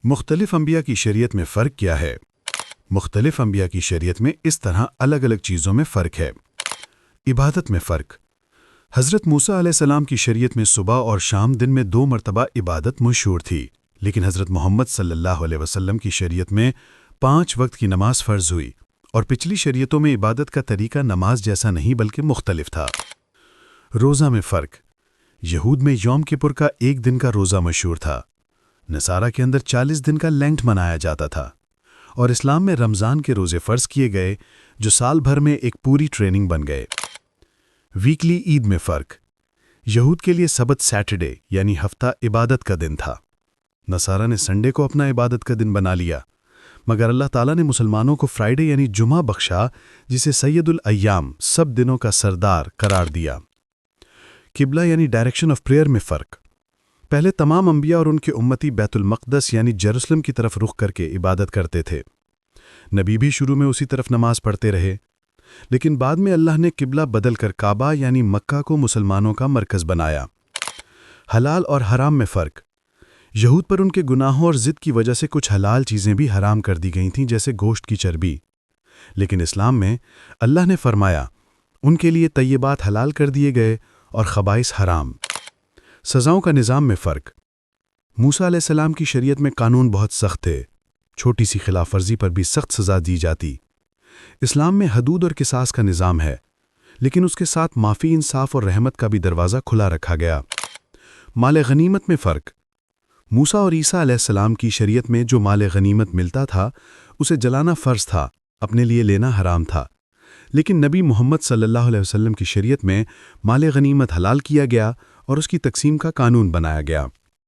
مختلف انبیاء کی شریعت میں فرق کیا ہے؟ مختلف انبیاء کی شریعت میں اس طرح الگ الگ چیزوں میں فرق ہے۔ عبادت میں فرق۔ حضرت موسیٰ علیہ السلام کی شریعت میں صبح اور شام دن میں 2 مرتبہ عبادت مشہور تھی، لیکن حضرت محمد صلی اللہ علیہ وسلم کی شریعت میں 5 وقت کی نماز فرض ہوئی، اور پچھلی شریعتوں میں عبادت کا طریقہ نماز جیسا نہیں بلکہ مختلف تھا۔ روزہ میں فرق۔ یہود میں یوم کپر کا 1 دن کا روزہ مشہور تھا، نصارہ کے اندر 40 دن کا لینٹ منایا جاتا تھا، اور اسلام میں رمضان کے روزے فرض کیے گئے جو سال بھر میں ایک پوری ٹریننگ بن گئے۔ ویکلی عید میں فرق۔ یہود کے لیے سبت سیٹرڈے یعنی ہفتہ عبادت کا دن تھا، نصارہ نے سنڈے کو اپنا عبادت کا دن بنا لیا، مگر اللہ تعالیٰ نے مسلمانوں کو فرائیڈے یعنی جمعہ بخشا، جسے سید الایام سب دنوں کا سردار قرار دیا۔ قبلہ یعنی ڈائریکشن آف پریئر میں فرق۔ پہلے تمام انبیاء اور ان کے امتی بیت المقدس یعنی جیروسلم کی طرف رخ کر کے عبادت کرتے تھے۔ نبی بھی شروع میں اسی طرف نماز پڑھتے رہے، لیکن بعد میں اللہ نے قبلہ بدل کر کعبہ یعنی مکہ کو مسلمانوں کا مرکز بنایا۔ حلال اور حرام میں فرق۔ یہود پر ان کے گناہوں اور ضد کی وجہ سے کچھ حلال چیزیں بھی حرام کر دی گئی تھیں، جیسے گوشت کی چربی، لیکن اسلام میں اللہ نے فرمایا ان کے لیے طیبات حلال کر دیے گئے اور خبائث حرام۔ سزاؤں کا نظام میں فرق۔ موسیٰ علیہ السلام کی شریعت میں قانون بہت سخت تھے، چھوٹی سی خلاف ورزی پر بھی سخت سزا دی جاتی۔ اسلام میں حدود اور قصاص کا نظام ہے، لیکن اس کے ساتھ معافی، انصاف اور رحمت کا بھی دروازہ کھلا رکھا گیا۔ مال غنیمت میں فرق۔ موسیٰ اور عیسیٰ علیہ السلام کی شریعت میں جو مال غنیمت ملتا تھا اسے جلانا فرض تھا، اپنے لیے لینا حرام تھا، لیکن نبی محمد صلی اللہ علیہ وسلم کی شریعت میں مال غنیمت حلال کیا گیا اور اس کی تقسیم کا قانون بنایا گیا۔